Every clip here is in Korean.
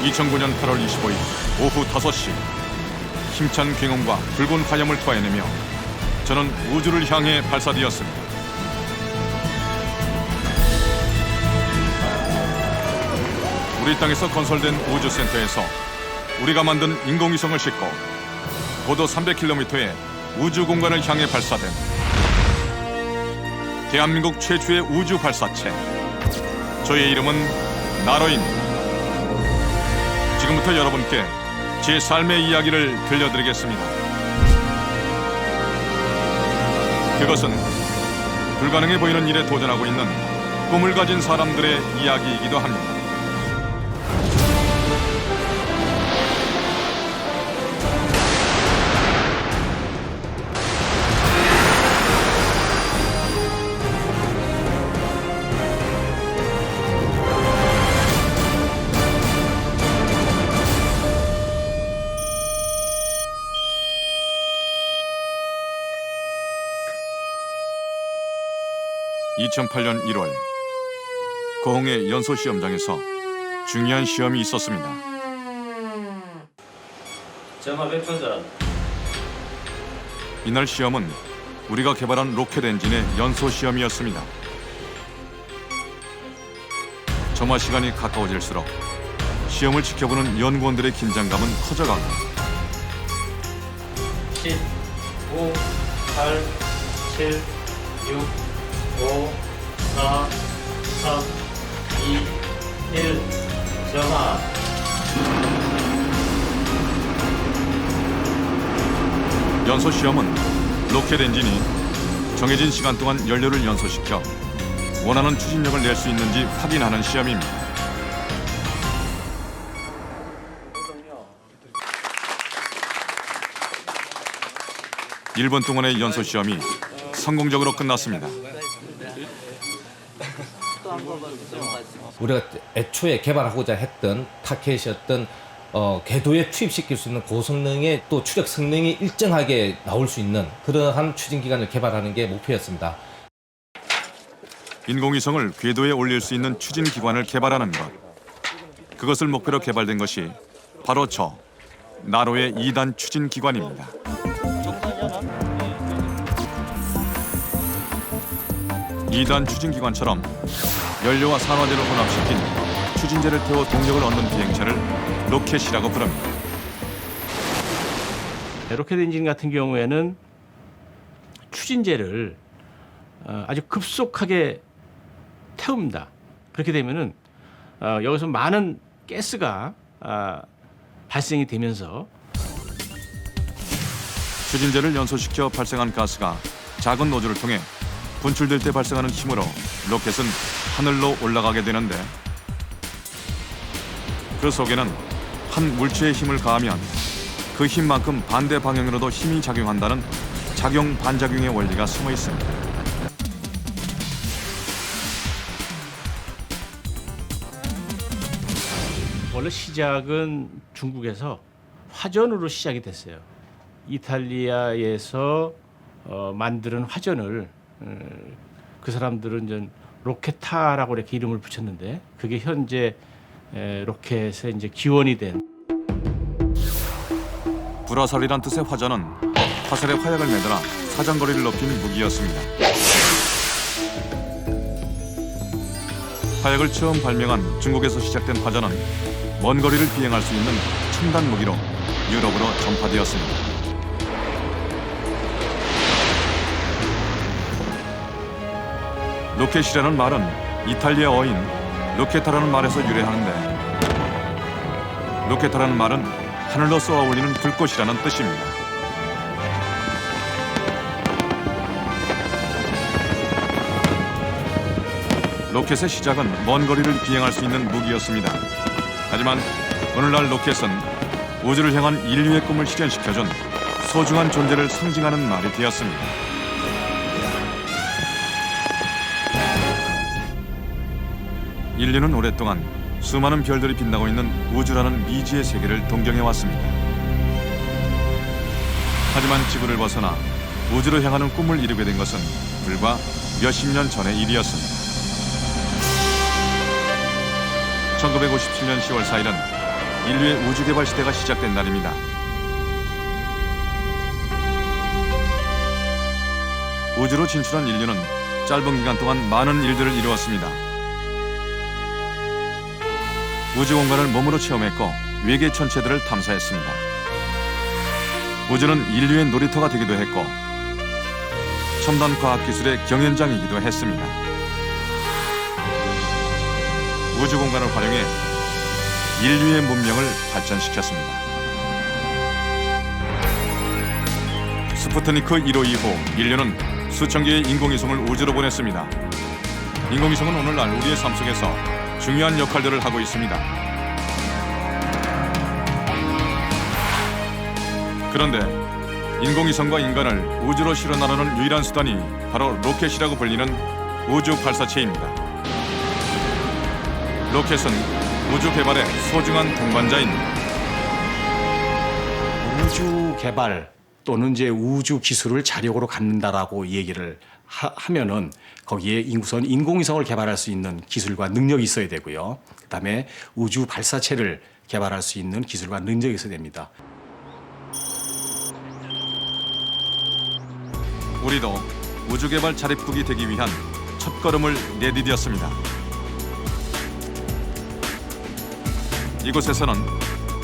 2009년 8월 25일 오후 5시 힘찬 굉음과 붉은 화염을 토해내며 저는 우주를 향해 발사되었습니다. 우리 땅에서 건설된 우주센터에서 우리가 만든 인공위성을 싣고 고도 300km의 우주 공간을 향해 발사된 대한민국 최초의 우주 발사체. 저의 이름은 나로입니다. 지금부터 여러분께 제 삶의 이야기를 들려드리겠습니다. 그것은 불가능해 보이는 일에 도전하고 있는 꿈을 가진 사람들의 이야기이기도 합니다. (2008년 1월) 고흥의 연소시험장에서 중요한 시험이 있었습니다. 정화 백천사. 이날 시험은 우리가 개발한 로켓 엔진의 연소시험이었습니다. 점화 시간이 가까워질수록 시험을 지켜보는 연구원들의 긴장감은 커져가고 10, 9, 8, 7, 6, 5, 4, 3, 2, 1, 정화. 연소 시험은 로켓 엔진이 정해진 시간 동안 연료를 연소시켜 원하는 추진력을 낼 수 있는지 확인하는 시험입니다. (1분) 동안의 연소 시험이 성공적으로 끝났습니다. 우리가 애초에 개발하고자 했던 타켓이었던 궤도에 투입시킬 수 있는 고성능의 또 추적 성능이 일정하게 나올 수 있는 그러한 추진기관을 개발하는 게 목표였습니다. 인공위성을 궤도에 올릴 수 있는 추진기관을 개발하는 것. 그것을 목표로 개발된 것이 바로 저 나로의 2단 추진기관입니다. 2단 추진기관처럼 연료와 산화제를 혼합시킨 추진제를 태워 동력을 얻는 비행체를 로켓이라고 부릅니다. 로켓 엔진 같은 경우에는 추진제를 아주 급속하게 태웁니다. 그렇게 되면은 여기서 많은 가스가 발생이 되면서 추진제를 연소시켜 발생한 가스가 작은 노즐을 통해 분출될 때 발생하는 힘으로 로켓은 하늘로 올라가게 되는데, 그 속에는 한 물체의 힘을 가하면 그 힘만큼 반대 방향으로도 힘이 작용한다는 작용 반작용의 원리가 숨어 있습니다. 원래 시작은 중국에서 화전으로 시작이 됐어요. 이탈리아에서 만드는 화전을 그 사람들은 이제 로켓타라고 이렇게 이름을 붙였는데, 그게 현재 로켓의 이제 기원이 된. 불화살이란 뜻의 화전은 화살에 화약을 매달아 사정거리를 높인 무기였습니다. 화약을 처음 발명한 중국에서 시작된 화전은 먼 거리를 비행할 수 있는 첨단 무기로 유럽으로 전파되었습니다. 로켓이라는 말은 이탈리아어인 로케타라는 말에서 유래하는데, 로케타라는 말은 하늘로 쏘아 올리는 불꽃이라는 뜻입니다. 로켓의 시작은 먼 거리를 비행할 수 있는 무기였습니다. 하지만 오늘날 로켓은 우주를 향한 인류의 꿈을 실현시켜준 소중한 존재를 상징하는 말이 되었습니다. 인류는 오랫동안 수많은 별들이 빛나고 있는 우주라는 미지의 세계를 동경해왔습니다. 하지만 지구를 벗어나 우주로 향하는 꿈을 이루게 된 것은 불과 몇십 년 전의 일이었습니다. 1957년 10월 4일은 인류의 우주 개발 시대가 시작된 날입니다. 우주로 진출한 인류는 짧은 기간 동안 많은 일들을 이루었습니다. 우주 공간을 몸으로 체험했고 외계 천체들을 탐사했습니다. 우주는 인류의 놀이터가 되기도 했고 첨단 과학기술의 경연장이기도 했습니다. 우주 공간을 활용해 인류의 문명을 발전시켰습니다. 스푸트니크 1호 이후 인류는 수천 개의 인공위성을 우주로 보냈습니다. 인공위성은 오늘날 우리의 삶 속에서 중요한 역할들을 하고 있습니다. 그런데 인공위성과 인간을 우주로 실어 나르는 유일한 수단이 바로 로켓이라고 불리는 우주 발사체입니다. 로켓은 우주 개발의 소중한 동반자입니다. 우주 개발 또는 이제 우주 기술을 자력으로 갖는다라고 얘기를 하면은 거기에 우선 인공위성을 개발할 수 있는 기술과 능력이 있어야 되고요. 그다음에 우주 발사체를 개발할 수 있는 기술과 능력이 있어야 됩니다. 우리도 우주 개발 자립국이 되기 위한 첫걸음을 내디뎠습니다. 이곳에서는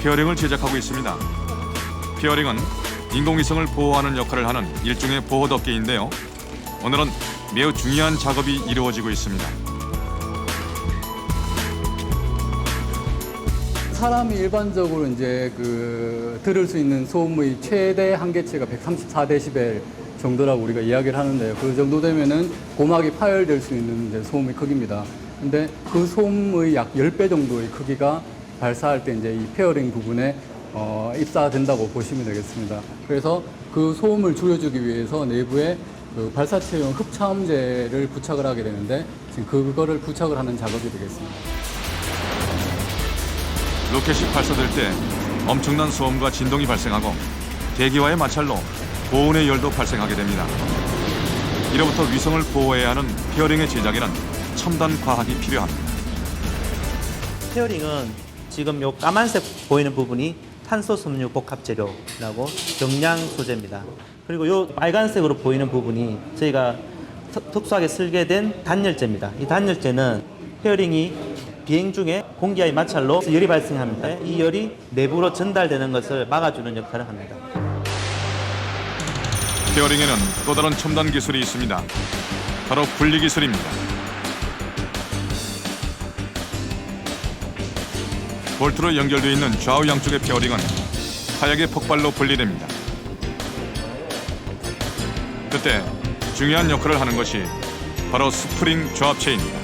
페어링을 제작하고 있습니다. 페어링은 인공위성을 보호하는 역할을 하는 일종의 보호덮개인데요. 오늘은 매우 중요한 작업이 이루어지고 있습니다. 사람이 일반적으로 이제 들을 수 있는 소음의 최대 한계치가 134데시벨 정도라고 우리가 이야기를 하는데요. 그 정도 되면은 고막이 파열될 수 있는 이제 소음의 크기입니다. 근데 그 소음의 약 10배 정도의 크기가 발사할 때 이제 이 페어링 부분에 입사된다고 보시면 되겠습니다. 그래서 그 소음을 줄여주기 위해서 내부에 그 발사체용 흡차음제를 부착을 하게 되는데 지금 그거를 부착을 하는 작업이 되겠습니다. 로켓이 발사될 때 엄청난 소음과 진동이 발생하고 대기와의 마찰로 고온의 열도 발생하게 됩니다. 이로부터 위성을 보호해야 하는 페어링의 제작에는 첨단 과학이 필요합니다. 페어링은 지금 요 까만색 보이는 부분이 탄소 섬유 복합 재료라고 경량 소재입니다. 그리고 요 빨간색으로 보이는 부분이 저희가 특수하게 설계된 단열재입니다. 이 단열재는 페어링이 비행 중에 공기와의 마찰로 열이 발생합니다. 이 열이 내부로 전달되는 것을 막아주는 역할을 합니다. 페어링에는 또 다른 첨단 기술이 있습니다. 바로 분리 기술입니다. 볼트로 연결되어 있는 좌우 양쪽의 페어링은 하얗게 폭발로 분리됩니다. 그때 중요한 역할을 하는 것이 바로 스프링 조합체입니다.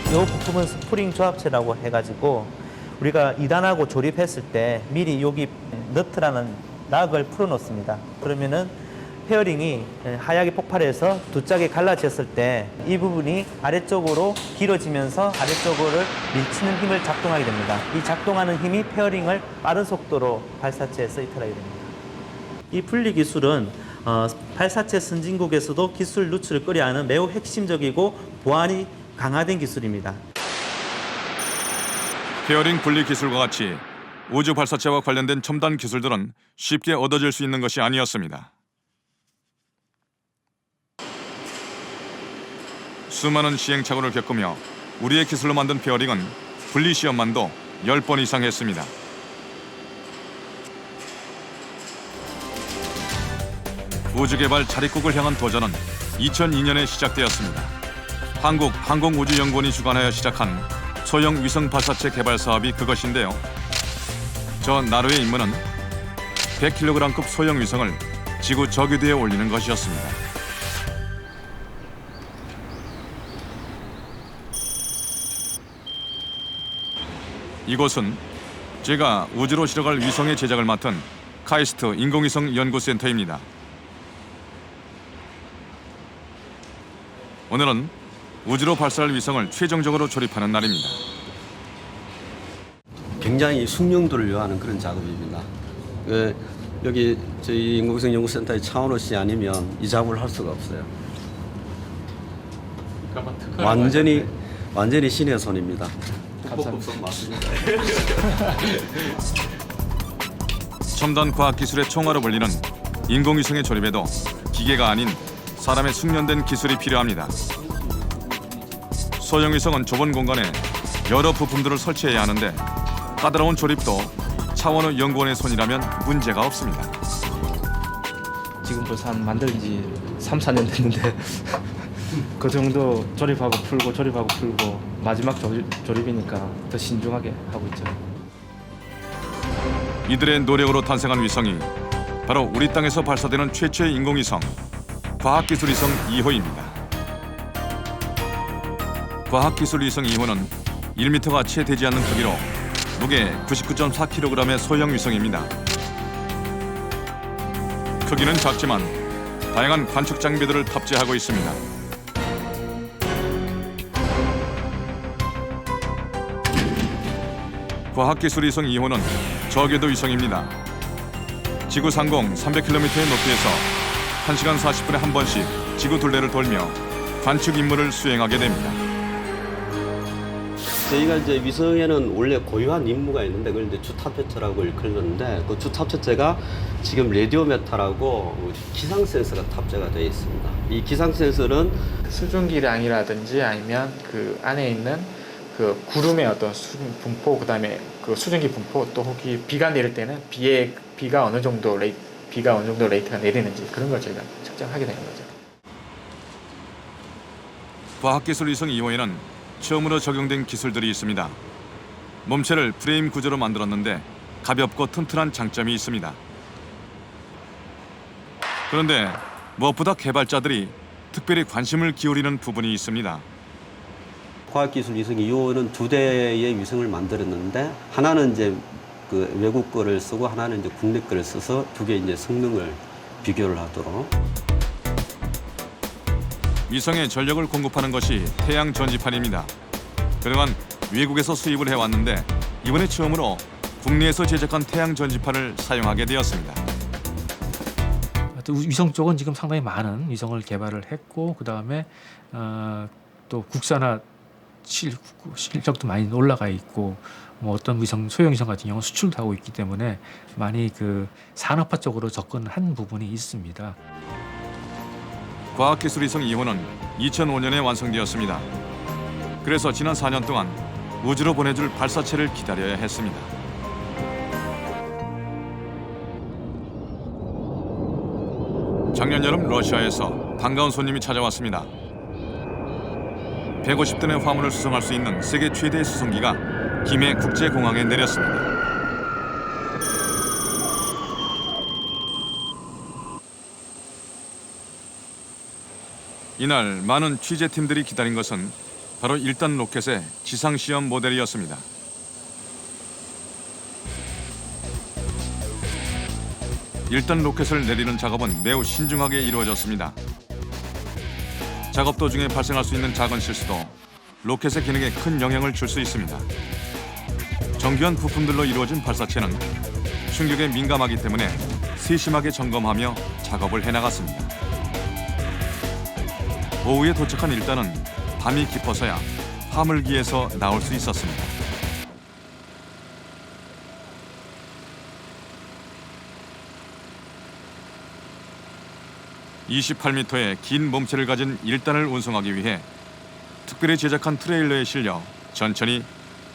이 부품은 스프링 조합체라고 해가지고 우리가 2단하고 조립했을 때 미리 여기 너트라는 락을 풀어놓습니다. 그러면은 페어링이 하얗게 폭발해서 두 짝이 갈라졌을 때 이 부분이 아래쪽으로 길어지면서 아래쪽으로 밀치는 힘을 작동하게 됩니다. 이 작동하는 힘이 페어링을 빠른 속도로 발사체에 서이탈하게 됩니다. 이 분리 기술은 발사체 선진국에서도 기술 누출을 꺼려하는 매우 핵심적이고 보안이 강화된 기술입니다. 페어링 분리 기술과 같이 우주 발사체와 관련된 첨단 기술들은 쉽게 얻어질 수 있는 것이 아니었습니다. 수많은 시행착오를 겪으며 우리의 기술로 만든 페어링은 분리 시험만도 10번 이상 했습니다. 우주 개발 자립국을 향한 도전은 2002년에 시작되었습니다. 한국항공우주연구원이 주관하여 시작한 소형 위성 발사체 개발 사업이 그것인데요. 저 나루의 임무는 100kg급 소형 위성을 지구 저궤도에 올리는 것이었습니다. 이곳은 제가 우주로 실어갈 위성의 제작을 맡은 카이스트 인공위성 연구센터입니다. 오늘은 우주로 발사할 위성을 최종적으로 조립하는 날입니다. 굉장히 숙련도를 요하는 그런 작업입니다. 여기 저희 인공위성 연구센터의 차원호씨 아니면 이 작업을 할 수가 없어요. 완전히 신의 손입니다. 복선 맞습니다. 첨단 과학기술의 총알로 불리는 인공위성의 조립에도 기계가 아닌 사람의 숙련된 기술이 필요합니다. 소형위성은 좁은 공간에 여러 부품들을 설치해야 하는데 까다로운 조립도 차원우 연구원의 손이라면 문제가 없습니다. 지금 벌써 만든 지 3, 4년 됐는데 그 정도 조립하고 풀고 마지막 조립이니까 더 신중하게 하고 있죠. 이들의 노력으로 탄생한 위성이 바로 우리 땅에서 발사되는 최초의 인공위성 과학기술위성 2호입니다. 과학기술위성 2호는 1m가 채 되지 않는 크기로 무게 99.4kg의 소형 위성입니다. 크기는 작지만 다양한 관측 장비들을 탑재하고 있습니다. 과학기술위성 2호는 저궤도 위성입니다. 지구 상공 300km의 높이에서 1시간 40분에 한 번씩 지구 둘레를 돌며 관측 임무를 수행하게 됩니다. 저희가 이제 위성에는 원래 고유한 임무가 있는데 그걸 이제 주탑재체라고 일컬는데 그 주탑재체가 지금 레디오메타라고 기상 센서가 탑재가 되어 있습니다. 이 기상 센서는 수증기량이라든지 아니면 그 안에 있는 그 구름의 어떤 분포, 그다음에 그 수증기 분포, 또 혹시 비가 내릴 때는 비가 어느 정도 레이트가 내리는지 그런 걸 저희가 측정하게 되는 거죠. 과학기술위성 2호에는 처음으로 적용된 기술들이 있습니다. 몸체를 프레임 구조로 만들었는데 가볍고 튼튼한 장점이 있습니다. 그런데 무엇보다 개발자들이 특별히 관심을 기울이는 부분이 있습니다. 과학기술 위성 2호는 2대의 위성을 만들었는데 하나는 이제 그 외국 거를 쓰고 하나는 이제 국내 거를 써서 두 개의 이제 성능을 비교를 하도록. 위성에 전력을 공급하는 것이 태양 전지판입니다. 그동안 외국에서 수입을 해왔는데 이번에 처음으로 국내에서 제작한 태양 전지판을 사용하게 되었습니다. 위성 쪽은 지금 상당히 많은 위성을 개발을 했고 그다음에 또 국산화 실력도 많이 올라가 있고 뭐 어떤 소형 위성 같은 경우는 수출도 하고 있기 때문에 많이 그 산업화 쪽으로 접근한 부분이 있습니다. 과학기술위성 2호는 2005년에 완성되었습니다. 그래서 지난 4년 동안 우주로 보내줄 발사체를 기다려야 했습니다. 작년 여름 러시아에서 반가운 손님이 찾아왔습니다. 150톤의 화물을 수송할 수 있는 세계 최대의 수송기가 김해 국제공항에 내렸습니다. 이날 많은 취재팀들이 기다린 것은 바로 1단 로켓의 지상시험 모델이었습니다. 일단 로켓을 내리는 작업은 매우 신중하게 이루어졌습니다. 작업 도중에 발생할 수 있는 작은 실수도 로켓의 기능에 큰 영향을 줄 수 있습니다. 정교한 부품들로 이루어진 발사체는 충격에 민감하기 때문에 세심하게 점검하며 작업을 해나갔습니다. 오후에 도착한 1단은 밤이 깊어서야 화물기에서 나올 수 있었습니다. (28m의) 긴 몸체를 가진 1단을 운송하기 위해 특별히 제작한 트레일러에 실려 천천히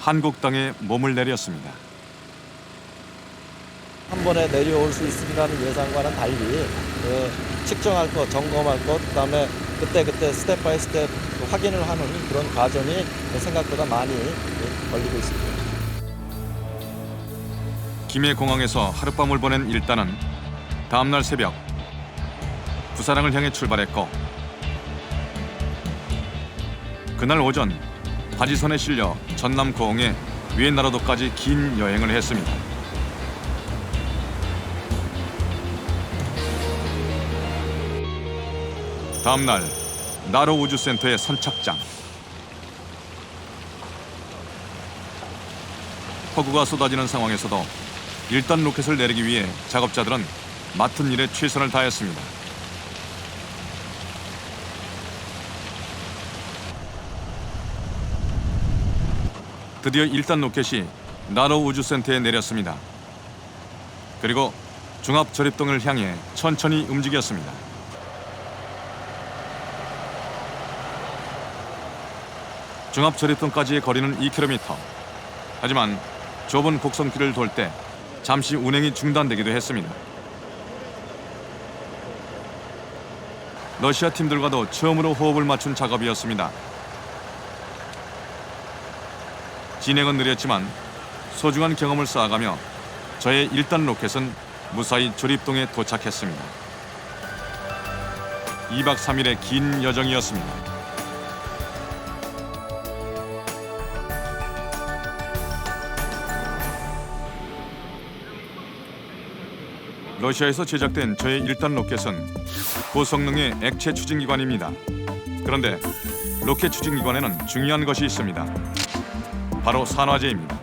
한국 땅에 몸을 내렸습니다. 한 번에 내려올 수 있으리라는 예상과는 달리 측정할 것, 점검할 것, 그다음에 그때 스텝 바이 스텝 확인을 하는 그런 과정이 생각보다 많이 걸리고 있습니다. 김해 공항에서 하룻밤을 보낸 1단은 다음날 새벽 부사랑을 향해 출발했고 그날 오전 바지선에 실려 전남 고흥에 위엔나로도까지 긴 여행을 했습니다. 다음날 나로 우주센터의 선착장. 폭우가 쏟아지는 상황에서도 1단 로켓을 내리기 위해 작업자들은 맡은 일에 최선을 다했습니다. 드디어 1단 로켓이 나로 우주센터에 내렸습니다. 그리고 중압 저립동을 향해 천천히 움직였습니다. 중압 저립동까지의 거리는 2km. 하지만 좁은 곡선길을 돌 때 잠시 운행이 중단되기도 했습니다. 러시아 팀들과도 처음으로 호흡을 맞춘 작업이었습니다. 진행은 느렸지만 소중한 경험을 쌓아가며 저의 1단 로켓은 무사히 조립동에 도착했습니다. 2박 3일의 긴 여정이었습니다. 러시아에서 제작된 저의 1단 로켓은 고성능의 액체 추진기관입니다. 그런데 로켓 추진기관에는 중요한 것이 있습니다. 바로 산화제입니다.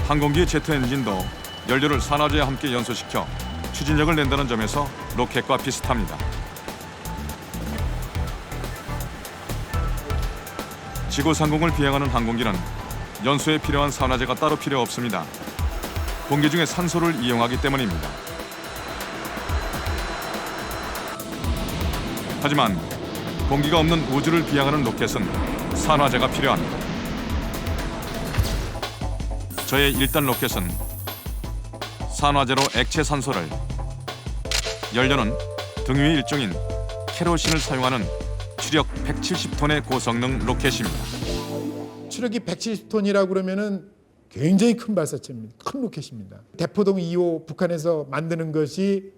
항공기의 제트 엔진도 연료를 산화제와 함께 연소시켜 추진력을 낸다는 점에서 로켓과 비슷합니다. 지구 상공을 비행하는 항공기는 연소에 필요한 산화제가 따로 필요 없습니다. 공기 중에 산소를 이용하기 때문입니다. 하지만 공기가 없는 우주를 비행하는 로켓은 산화제가 필요합니다. 저의 1단 로켓은 산화제로 액체 산소를, 연료는 등유의 일종인 케로신을 사용하는 추력 170톤의 고성능 로켓입니다. 추력이 170톤이라고 그러면은 굉장히 큰 발사체입니다. 큰 로켓입니다. 대포동 2호 북한에서 만드는 것이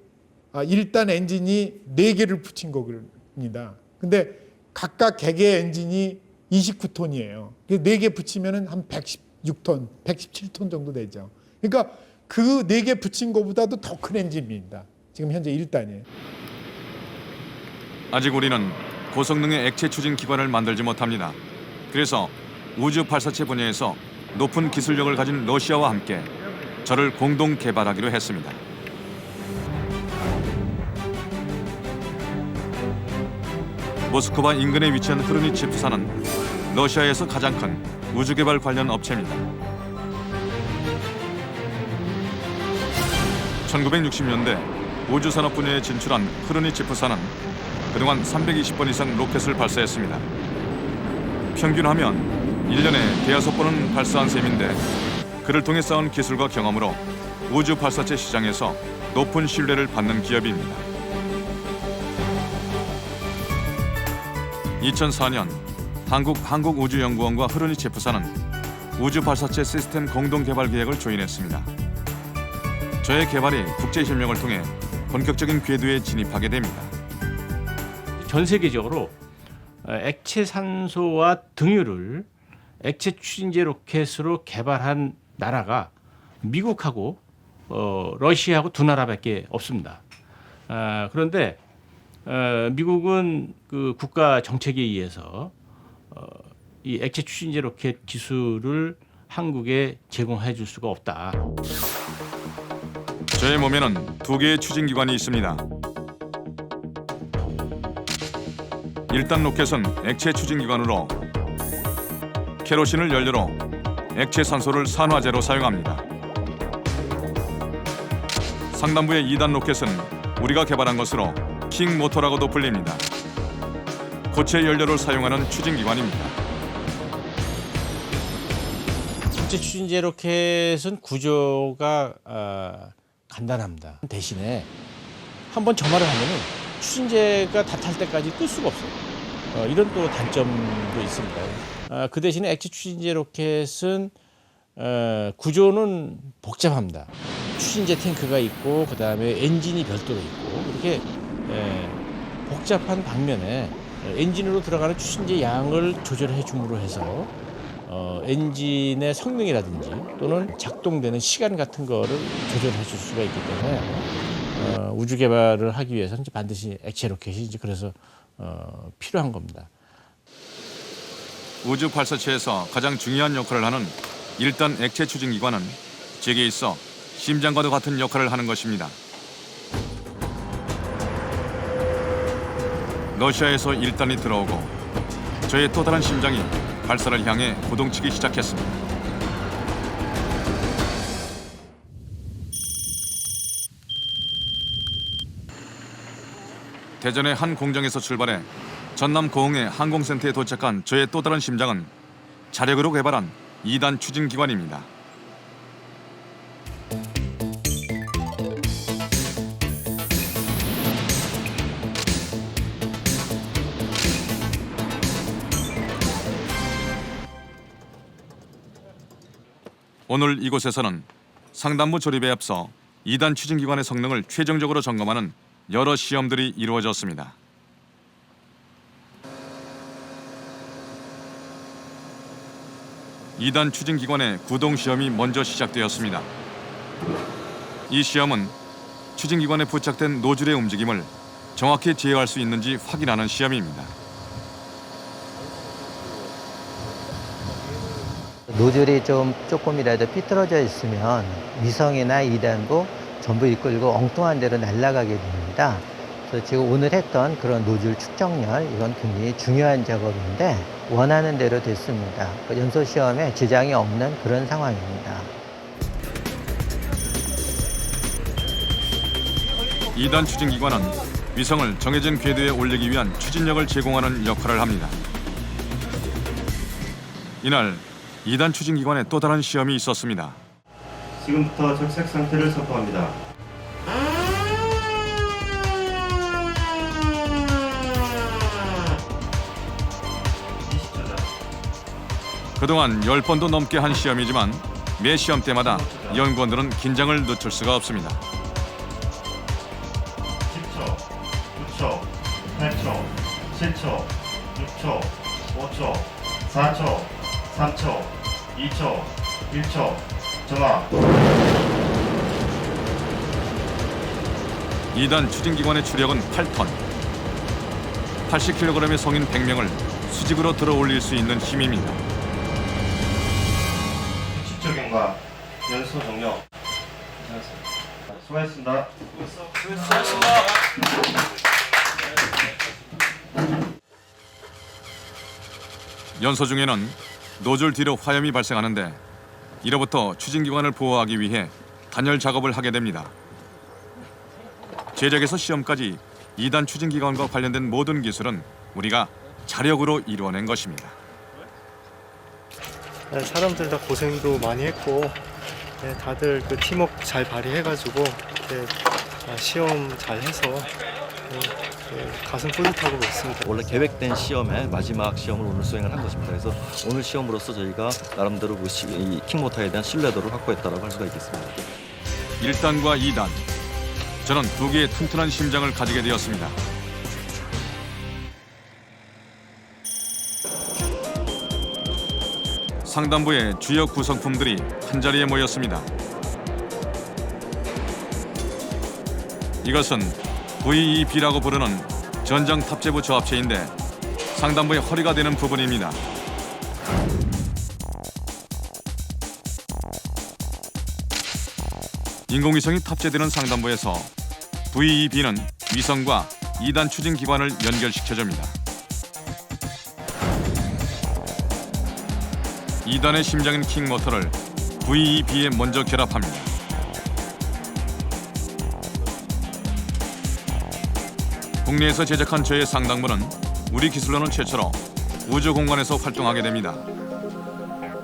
1단 엔진이 4개를 붙인 겁니다. 근데 각각 개개 엔진이 29톤이에요. 4개 붙이면은 한 116톤, 117톤 정도 되죠. 그러니까 그 4개 붙인 것보다도 더 큰 엔진입니다. 지금 현재 1단이에요. 아직 우리는 고성능의 액체 추진 기관을 만들지 못합니다. 그래서 우주 발사체 분야에서 높은 기술력을 가진 러시아와 함께 저를 공동 개발하기로 했습니다. 모스크바 인근에 위치한 흐르니치프사는 러시아에서 가장 큰 우주 개발 관련 업체입니다. 1960년대 우주 산업 분야에 진출한 흐르니치프사는 그동안 320번 이상 로켓을 발사했습니다. 평균하면 1년에 대여섯 번은 발사한 셈인데 그를 통해 쌓은 기술과 경험으로 우주 발사체 시장에서 높은 신뢰를 받는 기업입니다. 2004년 한국우주연구원과 흐르니체프사는 우주 발사체 시스템 공동 개발 계약을 조인했습니다. 저의 개발이 국제협력을 통해 본격적인 궤도에 진입하게 됩니다. 전 세계적으로 액체 산소와 등유를 액체 추진제 로켓으로 개발한 나라가 미국하고 러시아하고 두 나라밖에 없습니다. 그런데 미국은 그 국가 정책에 의해서 이 액체 추진제 로켓 기술을 한국에 제공해 줄 수가 없다. 저의 몸에는 2개의 추진기관이 있습니다. 1단 로켓은 액체 추진기관으로 케로신을 연료로 액체 산소를 산화제로 사용합니다. 상단부의 2단 로켓은 우리가 개발한 것으로 킹 모터라고도 불립니다. 고체 연료를 사용하는 추진기관입니다. 액체 추진제 로켓은 구조가 간단합니다. 대신에 한번 점화를 하면은 추진제가 다 탈 때까지 끌 수가 없어요. 이런 또 단점도 있습니다. 그 대신에 액체 추진제 로켓은 구조는 복잡합니다. 추진제 탱크가 있고 그 다음에 엔진이 별도로 있고 이렇게 복잡한 방면에 엔진으로 들어가는 추진제 양을 조절해 줌으로 해서 엔진의 성능이라든지 또는 작동되는 시간 같은 거를 조절해 줄 수가 있기 때문에 우주 개발을 하기 위해서는 반드시 액체 로켓이 이제 그래서 필요한 겁니다. 우주 발사체에서 가장 중요한 역할을 하는 1단 액체 추진기관은 제게 있어 심장과도 같은 역할을 하는 것입니다. 러시아에서 1단이 들어오고 저의 또 다른 심장이 발사를 향해 고동치기 시작했습니다. 대전의 한 공장에서 출발해 전남 고흥의 항공센터에 도착한 저의 또 다른 심장은 자력으로 개발한 2단 추진기관입니다. 오늘 이곳에서는 상단부 조립에 앞서 2단 추진기관의 성능을 최종적으로 점검하는 여러 시험들이 이루어졌습니다. 이 2단 추진기관의 구동 시험이 먼저 시작되었습니다. 이 시험은 추진기관에 부착된 노즐의 움직임을 정확히 제어할 수 있는지 확인하는 시험입니다. 노즐이 조금이라도 삐뚤어져 있으면 위성이나 2단부 전부 이끌고 엉뚱한 데로 날아가게 됩니다. 그래서 지금 오늘 했던 그런 노즐 축정열, 이건 굉장히 중요한 작업인데 원하는 대로 됐습니다. 연소 시험에 지장이 없는 그런 상황입니다. 2단 추진기관은 위성을 정해진 궤도에 올리기 위한 추진력을 제공하는 역할을 합니다. 이날 2단 추진기관에 또 다른 시험이 있었습니다. 지금부터 적색 상태를 선포합니다. 그동안 10번도 넘게 한 시험이지만 매 시험 때마다 연구원들은 긴장을 늦출 수가 없습니다. 10초, 9초, 8초, 7초, 6초, 5초, 4초, 3초, 2초, 1초, 정화. 2단 추진기관의 추력은 8톤. 80kg의 성인 100명을 수직으로 들어 올릴 수 있는 힘입니다. 규칙 적용과 연소 종료. 수고하셨습니다. 연소 중에는 노즐 뒤로 화염이 발생하는데 이로부터 추진기관을 보호하기 위해 단열 작업을 하게 됩니다. 제작에서 시험까지 2단 추진기관과 관련된 모든 기술은 우리가 자력으로 이루어낸 것입니다. 사람들 다 고생도 많이 했고 다들 그 팀워크 잘 발휘해가지고 시험 잘해서 가슴 뿌듯하고 있습니다. 원래 계획된 시험의 마지막 시험을 오늘 수행을 한 것입니다. 그래서 오늘 시험으로서 저희가 나름대로 이 킹모터에 대한 신뢰도를 확보했다고 할 수가 있겠습니다. 1단과 2단. 저는 두 개의 튼튼한 심장을 가지게 되었습니다. 상단부의 주요 구성품들이 한자리에 모였습니다. 이것은 VEB라고 부르는 전장 탑재부 조합체인데 상단부의 허리가 되는 부분입니다. 인공위성이 탑재되는 상단부에서 VEB는 위성과 2단 추진기관을 연결시켜줍니다. 2단의 심장인 킹모터를 VEB에 먼저 결합합니다. 국내에서 제작한 저의 상당부는 우리 기술로는 최초로 우주 공간에서 활동하게 됩니다.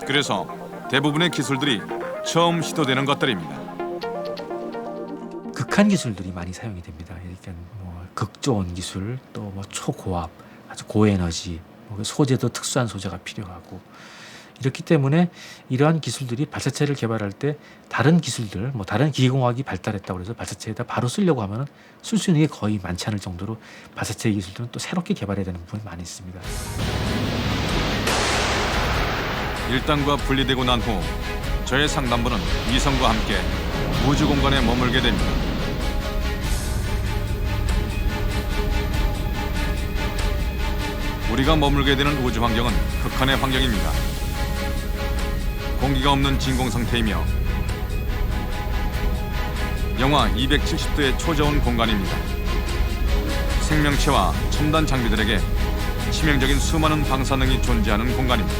그래서 대부분의 기술들이 처음 시도되는 것들입니다. 극한 기술들이 많이 사용이 됩니다. 그러니까 뭐 극저온 기술, 또 뭐 초고압, 아주 고에너지, 뭐 소재도 특수한 소재가 필요하고 이렇기 때문에 이러한 기술들이 발사체를 개발할 때 다른 기술들, 뭐 다른 기계공학이 발달했다고 해서 발사체에다 바로 쓰려고 하면은 쓸 수 있는 게 거의 많지 않을 정도로 발사체 기술들은 또 새롭게 개발해야 되는 부분이 많이 있습니다. 1단과 분리되고 난 후 저의 상단부는 위성과 함께 우주 공간에 머물게 됩니다. 우리가 머물게 되는 우주 환경은 극한의 환경입니다. 공기가 없는 진공 상태이며 영하 270도의 초저온 공간입니다. 생명체와 첨단 장비들에게 치명적인 수많은 방사능이 존재하는 공간입니다.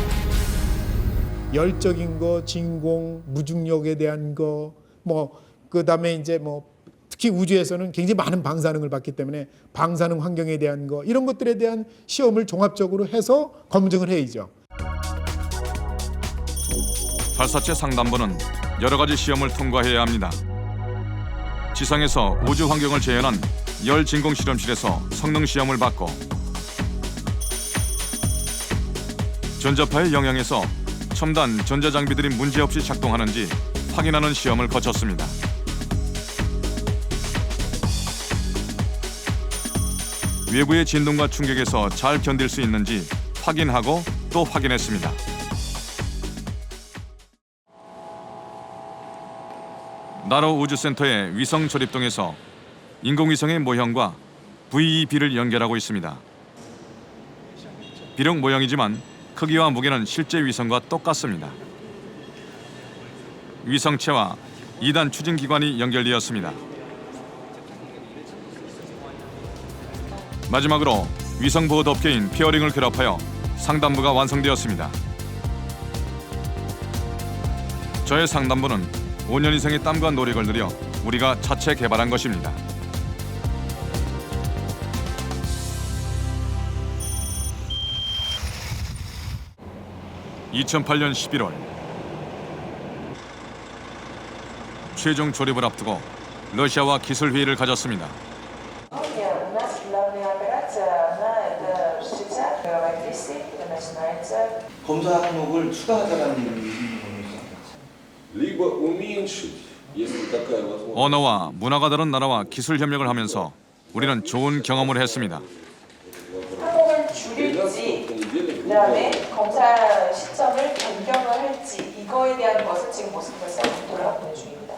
열적인 거, 진공, 무중력에 대한 거, 그다음에 이제 특히 우주에서는 굉장히 많은 방사능을 받기 때문에 방사능 환경에 대한 거, 이런 것들에 대한 시험을 종합적으로 해서 검증을 해야죠. 발사체 상단부는 여러 가지 시험을 통과해야 합니다. 지상에서 우주 환경을 재현한 열 진공 실험실에서 성능 시험을 받고, 전자파의 영향에서 첨단 전자장비들이 문제없이 작동하는지 확인하는 시험을 거쳤습니다. 외부의 진동과 충격에서 잘 견딜 수 있는지 확인하고 또 확인했습니다. 나로 우주센터의 위성 조립동에서 인공위성의 모형과 VEB를 연결하고 있습니다. 비록 모형이지만 크기와 무게는 실제 위성과 똑같습니다. 위성체와 2단 추진기관이 연결되었습니다. 마지막으로 위성 보호 덮개인 페어링을 결합하여 상단부가 완성되었습니다. 저의 상단부는 5년 이상의 땀과 노력을 들여 우리가 자체 개발한 것입니다. (2008년 11월) 최종 조립을 앞두고 러시아와 기술 회의를 가졌습니다. 검사 항목을 추가하자는 얘기입니다. 언어와 문화가 다른 나라와 기술 협력을 하면서 우리는 좋은 경험을 했습니다. 항목을 줄일지, 그다음에 검사 시점을 변경을 할지, 이거에 대한 것을 지금 모스크바에서 검토를 하고 있는 중입니다.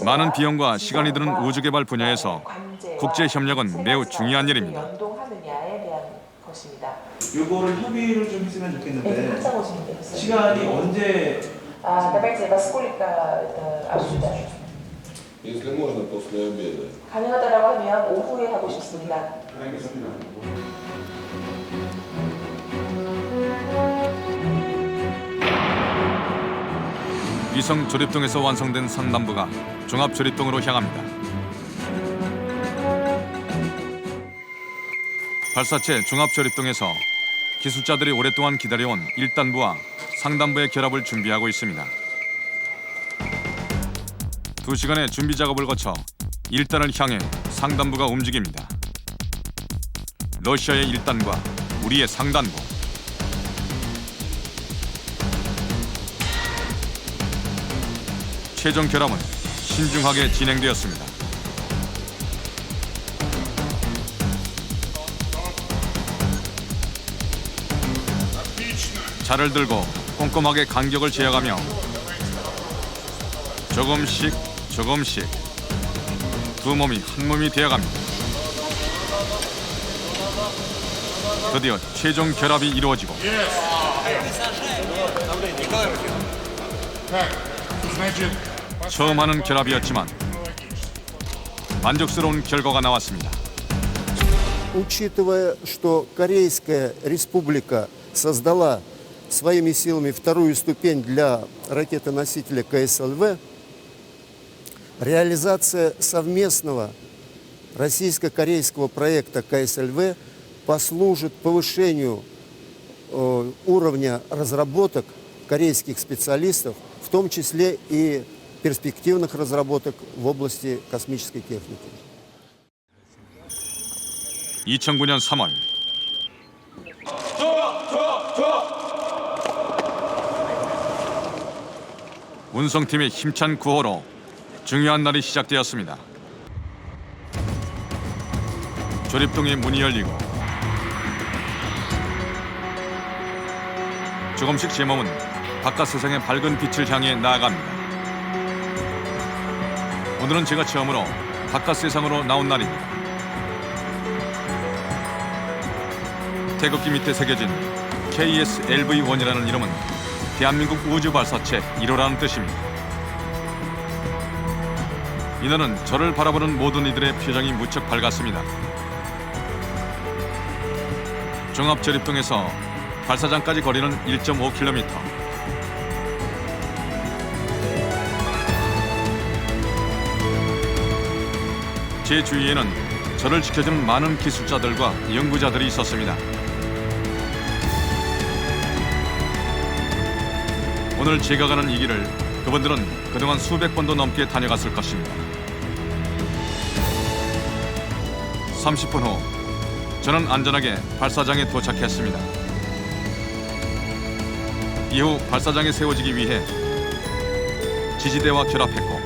많은 비용과 시간이 드는 우주 개발 분야에서 국제 협력은 매우 중요한 일입니다. 연동하느냐에 대한 것입니다. 이거를 협의를 좀 했으면 좋겠는데 네, 시간이 언제? Давайте во сколько обсуждать? 가능하다라고 하면 오후에 하고 싶습니다. 위성 조립동에서 완성된 상단부가 종합 조립동으로 향합니다. 발사체 종합 조립동에서 기술자들이 오랫동안 기다려온 1단부와 상단부의 결합을 준비하고 있습니다. 2시간의 준비 작업을 거쳐 1단을 향해 상단부가 움직입니다. 러시아의 1단과 우리의 상단부. 최종 결합은 신중하게 진행되었습니다. 자를 들고 꼼꼼하게 간격을 재어가며 조금씩 두 몸이 한 몸이 되어갑니다. 드디어 최종 결합이 이루어지고 처음 하는 결합이었지만 만족스러운 결과가 나왔습니다. Учитывая, что Корейская Республика создала своими силами вторую ступень для ракеты-носителя КСЛВ, реализация совместного российско-корейского проекта КСЛВ послужит повышению уровня разработок корейских специалистов, в том числе и перспективных разработок в области космической техники. 2009년 3월 운송팀의 힘찬 구호로 중요한 날이 시작되었습니다. 조립동의 문이 열리고 조금씩 제 몸은 바깥 세상의 밝은 빛을 향해 나아갑니다. 오늘은 제가 처음으로 바깥 세상으로 나온 날입니다. 태극기 밑에 새겨진 KS-LV-1이라는 이름은 대한민국 우주 발사체 1호라는 뜻입니다. 이날은 저를 바라보는 모든 이들의 표정이 무척 밝았습니다. 종합조립동에서 발사장까지 거리는 1.5km. 제 주위에는 저를 지켜주는 많은 기술자들과 연구자들이 있었습니다. 오늘 제가 가는 이 길을 그분들은 그동안 수백 번도 넘게 다녀갔을 것입니다. 30분 후 저는 안전하게 발사장에 도착했습니다. 이후 발사장에 세워지기 위해 지지대와 결합했고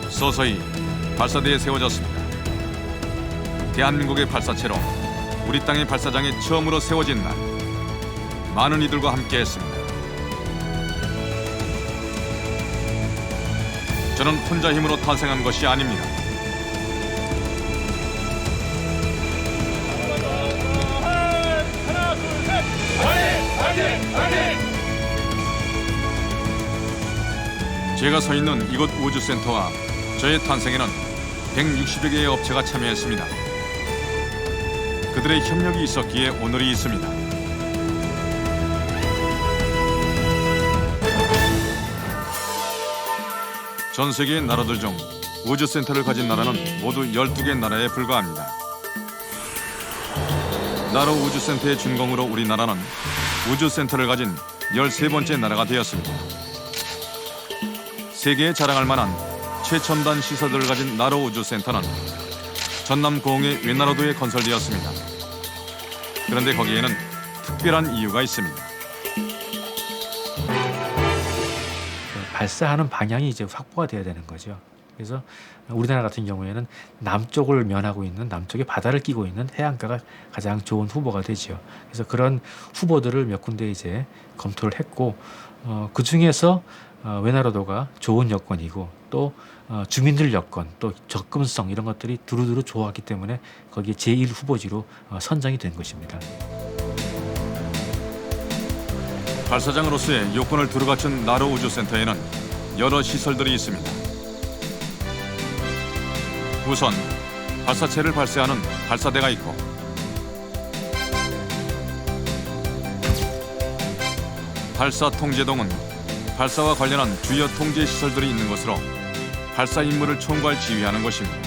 서서히 발사대에 세워졌습니다. 대한민국의 발사체로 우리 땅의 발사장에 처음으로 세워진 날, 많은 이들과 함께했습니다. 저는 혼자 힘으로 탄생한 것이 아닙니다. 제가 서 있는 이곳 우주센터와 저의 탄생에는 160여 개의 업체가 참여했습니다. 그들의 협력이 있었기에 오늘이 있습니다. 전 세계의 나라들 중 우주센터를 가진 나라는 모두 12개 나라에 불과합니다. 나로 우주센터의 준공으로 우리나라는 우주센터를 가진 13번째 나라가 되었습니다. 세계에 자랑할 만한 최첨단 시설들을 가진 나로 우주센터는 전남 고흥의 외나로도에 건설되었습니다. 그런데 거기에는 특별한 이유가 있습니다. 발사하는 방향이 이제 확보가 돼야 되는 거죠. 그래서 우리나라 같은 경우에는 남쪽을 면하고 있는, 남쪽에 바다를 끼고 있는 해안가가 가장 좋은 후보가 되죠. 그래서 그런 후보들을 몇 군데 이제 검토를 했고, 그 중에서 외나로도가 좋은 여건이고 또 주민들 여건, 또 접근성 이런 것들이 두루두루 좋았기 때문에 거기에 제1 후보지로 선정이 된 것입니다. 발사장으로서의 요건을 두루 갖춘 나로 우주센터에는 여러 시설들이 있습니다. 우선 발사체를 발사하는 발사대가 있고, 발사 통제동은 발사와 관련한 주요 통제 시설들이 있는 곳으로 발사 임무를 총괄 지휘하는 곳입니다.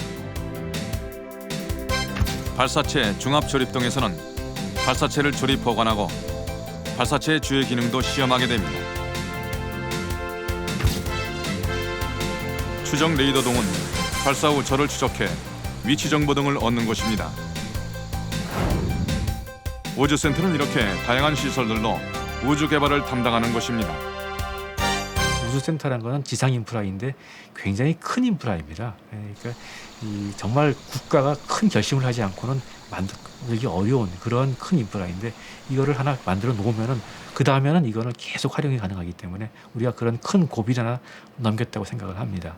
발사체 중합조립동에서는 발사체를 조립 보관하고 발사체의 주요 기능도 시험하게 됩니다. 추적 레이더동은 발사 후 저를 추적해 위치 정보 등을 얻는 곳입니다. 우주센터는 이렇게 다양한 시설들로 우주 개발을 담당하는 곳입니다. 우주센터라는 것은 지상 인프라인데 굉장히 큰 인프라입니다. 그러니까 정말 국가가 큰 결심을 하지 않고는 만들기 어려운 그런 큰 인프라인데, 이거를 하나 만들어 놓으면은 그 다음에는 이거는 계속 활용이 가능하기 때문에 우리가 그런 큰 고비를 하나 넘겼다고 생각을 합니다.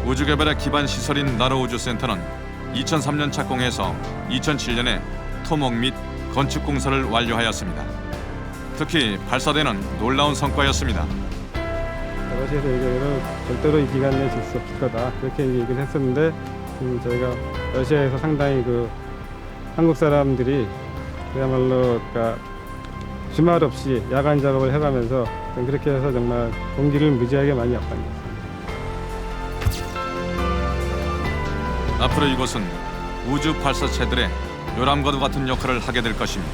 우주 개발의 기반 시설인 나로 우주센터는 2003년 착공해서 2007년에 토목 및 건축 공사를 완료하였습니다. 특히 발사대는 놀라운 성과였습니다. 러시아에서 얘기하기로 절대로 이 기간 내에 질 수 없을 거다, 그렇게 얘기를 했었는데, 저희가 러시아에서 상당히 한국 사람들이 그야말로 주말 없이 야간 작업을 해가면서 그렇게 해서 정말 공기를 무지하게 많이 압박했습니다. 앞으로 이곳은 우주 발사체들의 요람과도 같은 역할을 하게 될 것입니다.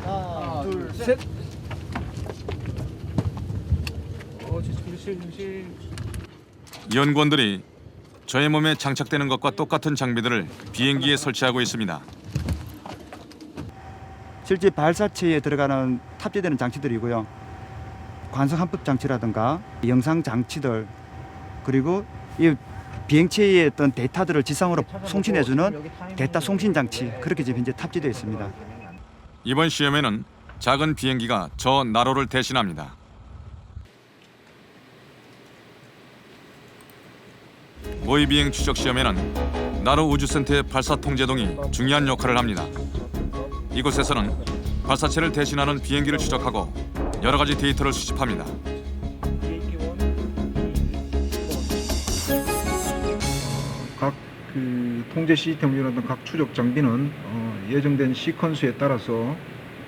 하나, 둘, 셋. 연구원들이 저의 몸에 장착되는 것과 똑같은 장비들을 비행기에 설치하고 있습니다. 실제 발사체에 들어가는 탑재되는 장치들이고요. 관성 함법 장치라든가 영상 장치들, 그리고 이 비행체의 어떤 데이터들을 지상으로 송신해주는 데이터 송신 장치, 그렇게 지금 현재 탑재되어 있습니다. 이번 시험에는 작은 비행기가 저 나로를 대신합니다. 모의비행 추적 시험에는 나로 우주센터의 발사 통제동이 중요한 역할을 합니다. 이곳에서는 발사체를 대신하는 비행기를 추적하고 여러 가지 데이터를 수집합니다. 각 통제 시스템이라든 각 추적 장비는 예정된 시퀀스에 따라서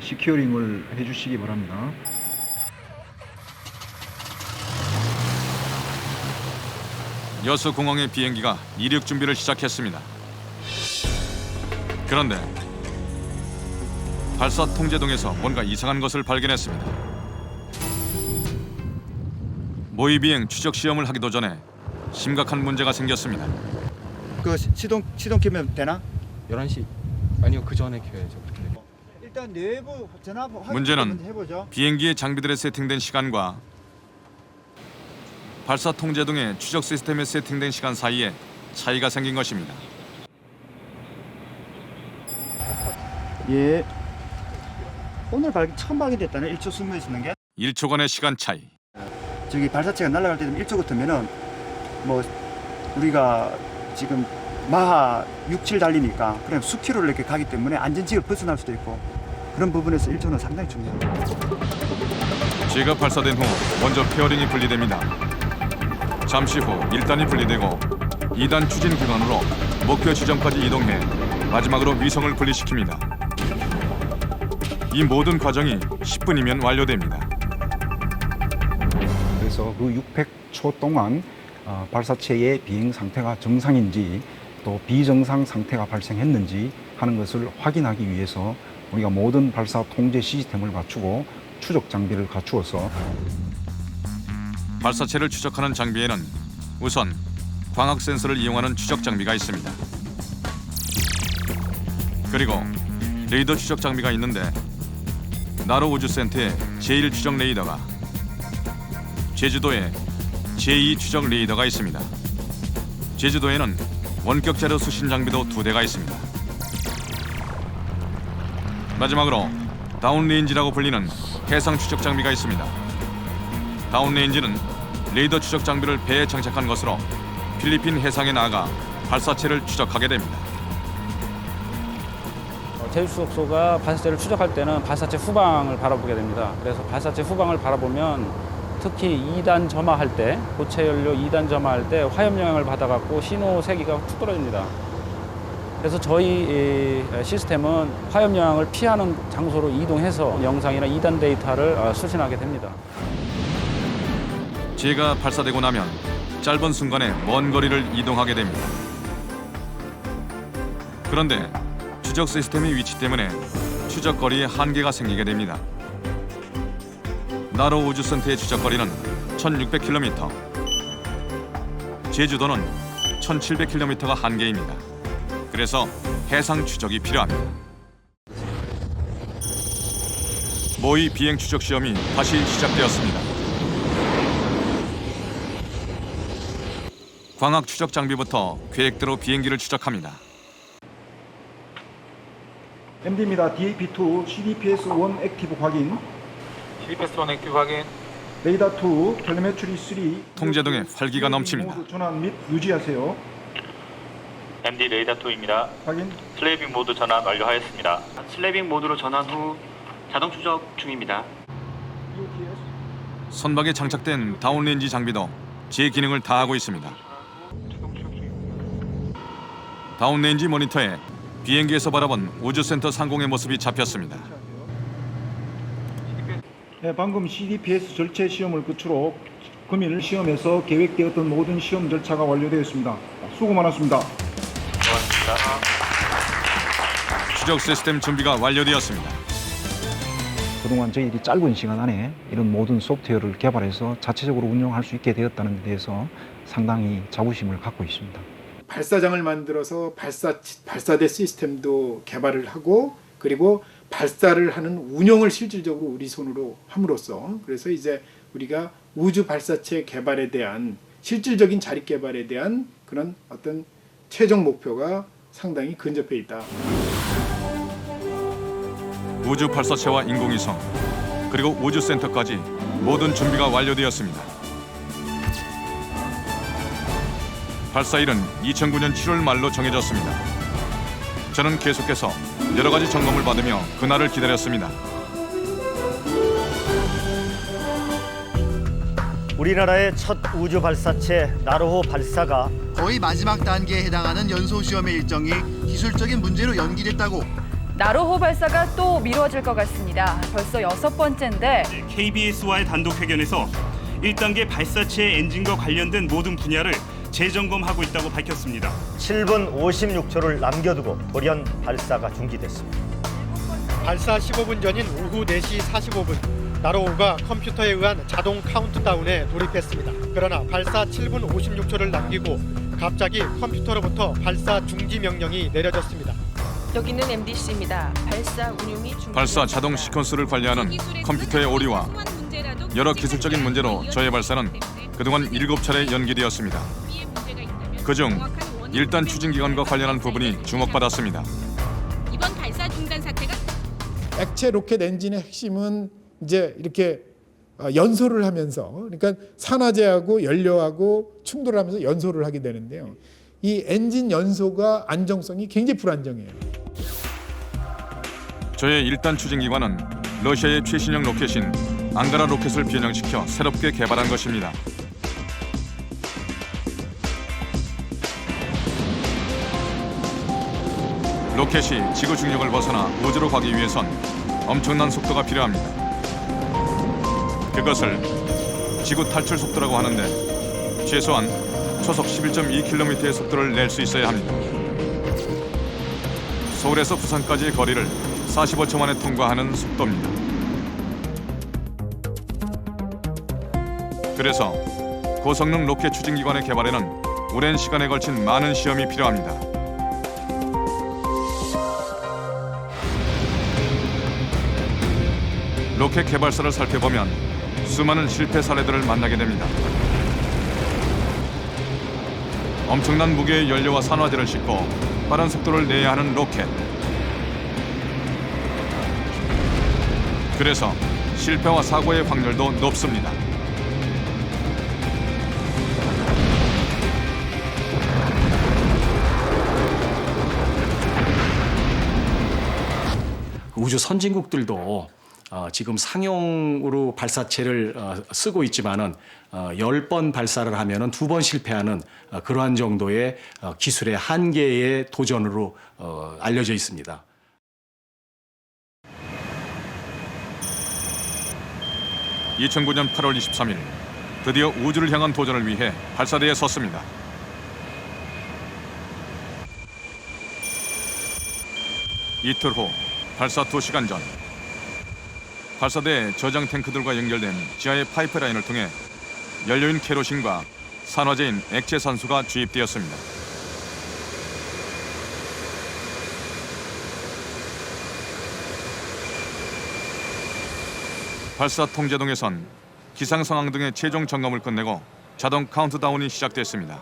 시큐어링을 해주시기 바랍니다. 여수공항의 비행기가 이륙 준비를 시작했습니다. 그런데 발사 통제동에서 뭔가 이상한 것을 발견했습니다. 모의 비행 추적 시험을 하기도 전에 심각한 문제가 생겼습니다. 그 시동 켜면 되나? 11시 아니요 그 전에 켜야죠. 일단 내부 전화 한번 문제는 해보죠. 비행기의 장비들에 세팅된 시간과 발사 통제동의 추적 시스템에 세팅된 시간 사이에 차이가 생긴 것입니다. 예. 오늘 처음 발견됐다는 1초 숨어 있는 게 1초간의 시간 차이. 저기 발사체가 날아갈 때 1초 같으면은 뭐 우리가 지금 마하 6, 7 달리니까 그냥 수키로를 이렇게 가기 때문에 안전지역을 벗어날 수도 있고 그런 부분에서 1초는 상당히 중요합니다. 제가 발사된 후 먼저 페어링이 분리됩니다. 잠시 후 1단이 분리되고 2단 추진 기관으로 목표 지점까지 이동해 마지막으로 위성을 분리시킵니다. 이 모든 과정이 10분이면 완료됩니다. 그래서 그 600초 동안 발사체의 비행 상태가 정상인지 또 비정상 상태가 발생했는지 하는 것을 확인하기 위해서 우리가 모든 발사 통제 시스템을 갖추고 추적 장비를 갖추어서 발사체를 추적하는 장비에는 우선 광학 센서를 이용하는 추적 장비가 있습니다. 그리고 레이더 추적 장비가 있는데 나로 우주센터에 제1 추적 레이더가, 제주도에 제2 추적 레이더가 있습니다. 제주도에는 원격 자료 수신 장비도 2대가 있습니다. 마지막으로 다운레인지라고 불리는 해상 추적 장비가 있습니다. 다운레인지는 레이더 추적 장비를 배에 장착한 것으로 필리핀 해상에 나가 발사체를 추적하게 됩니다. 제주수석소가 발사체를 추적할 때는 발사체 후방을 바라보게 됩니다. 그래서 발사체 후방을 바라보면 특히 2단 점화할 때, 고체 연료 2단 점화할 때 화염 영향을 받아갖고 신호 세기가 툭 떨어집니다. 그래서 저희 시스템은 화염 영향을 피하는 장소로 이동해서 영상이나 2단 데이터를 수신하게 됩니다. 제가 발사되고 나면 짧은 순간에 먼 거리를 이동하게 됩니다. 그런데 추적 시스템의 위치 때문에 추적 거리에 한계가 생기게 됩니다. 나로 우주센터의 추적 거리는 1,600km, 제주도는 1,700km가 한계입니다. 그래서 해상 추적이 필요합니다. 모의 비행 추적 시험이 다시 시작되었습니다. 광학 추적 장비부터 계획대로 비행기를 추적합니다. MD입니다. DAP2 CDPS-1 액티브 확인. CDPS-1 액티브 확인. 레이더2 텔레메트리 3. 통제동에 활기가 넘칩니다. 모드 전환 및 유지하세요. MD 레이더2입니다. 확인. 슬레이빙 모드 전환 완료하였습니다. 슬레이빙 모드로 전환 후 자동 추적 중입니다. 선박에 장착된 다운레인지 장비도 제 기능을 다하고 있습니다. 다운레인지 모니터에 비행기에서 바라본 우주센터 상공의 모습이 잡혔습니다. 네, 방금 CDPS 절체 시험을 끝으로 금일 시험에서 계획되었던 모든 시험 절차가 완료되었습니다. 수고 많았습니다. 추적 시스템 준비가 완료되었습니다. 그동안 저희들이 짧은 시간 안에 이런 모든 소프트웨어를 개발해서 자체적으로 운영할 수 있게 되었다는 데 대해서 상당히 자부심을 갖고 있습니다. 발사장을 만들어서 발사대 시스템도 개발을 하고 그리고 발사를 하는 운영을 실질적으로 우리 손으로 함으로써 그래서 이제 우리가 우주 발사체 개발에 대한 실질적인 자립 개발에 대한 그런 어떤 최종 목표가 상당히 근접해 있다. 우주 발사체와 인공위성 그리고 우주센터까지 모든 준비가 완료되었습니다. 발사일은 2009년 7월 말로 정해졌습니다. 저는 계속해서 여러 가지 점검을 받으며 그날을 기다렸습니다. 우리나라의 첫 우주 발사체 나로호 발사가 거의 마지막 단계에 해당하는 연소 시험의 일정이 기술적인 문제로 연기됐다고. 나로호 발사가 또 미뤄질 것 같습니다. 벌써 6번째인데 KBS와의 단독 회견에서 1단계 발사체의 엔진과 관련된 모든 분야를 재점검하고 있다고 밝혔습니다. 7분 56초를 남겨두고 돌연 발사가 중지됐습니다. 발사 15분 전인 오후 4시 45분 나로호가 컴퓨터에 의한 자동 카운트다운에 돌입했습니다. 그러나 발사 7분 56초를 남기고 갑자기 컴퓨터로부터 발사 중지 명령이 내려졌습니다. 여기는 MBC입니다. 발사 운용이 발사 자동 시퀀스를 관리하는 컴퓨터의 오류와 여러 기술적인 문제로 저의 발사는 그동안 7차례 연기되었습니다. 그중 1단 추진기관과 관련한 부분이 주목받았습니다. 이번 발사 중단 사태가 액체 로켓 엔진의 핵심은 이제 이렇게 연소를 하면서, 그러니까 산화제하고 연료하고 충돌하면서 연소를 하게 되는데요. 이 엔진 연소가 안정성이 굉장히 불안정해요. 저의 1단 추진기관은 러시아의 최신형 로켓인 앙가라 로켓을 변형시켜 새롭게 개발한 것입니다. 로켓이 지구 중력을 벗어나 우주로 가기 위해선 엄청난 속도가 필요합니다. 그것을 지구 탈출 속도라고 하는데 최소한 초속 11.2km의 속도를 낼 수 있어야 합니다. 서울에서 부산까지의 거리를 45초 만에 통과하는 속도입니다. 그래서 고성능 로켓 추진기관의 개발에는 오랜 시간에 걸친 많은 시험이 필요합니다. 로켓 개발사를 살펴보면 수많은 실패 사례들을 만나게 됩니다. 엄청난 무게의 연료와 산화제를 싣고 빠른 속도를 내야 하는 로켓. 그래서 실패와 사고의 확률도 높습니다. 우주 선진국들도 지금 상용으로 발사체를 쓰고 있지만은 10번 발사를 하면은 2번 실패하는 그러한 정도의 기술의 한계의 도전으로 알려져 있습니다. (2009년 8월 23일) 드디어 우주를 향한 도전을 위해 발사대에 섰습니다. 이틀 후 발사 2시간 전, 발사대에 저장 탱크들과 연결된 지하의 파이프라인을 통해 연료인 케로신과 산화제인 액체 산소가 주입되었습니다. 발사 통제동에선 기상 상황 등의 최종 점검을 끝내고 자동 카운트다운이 시작됐습니다.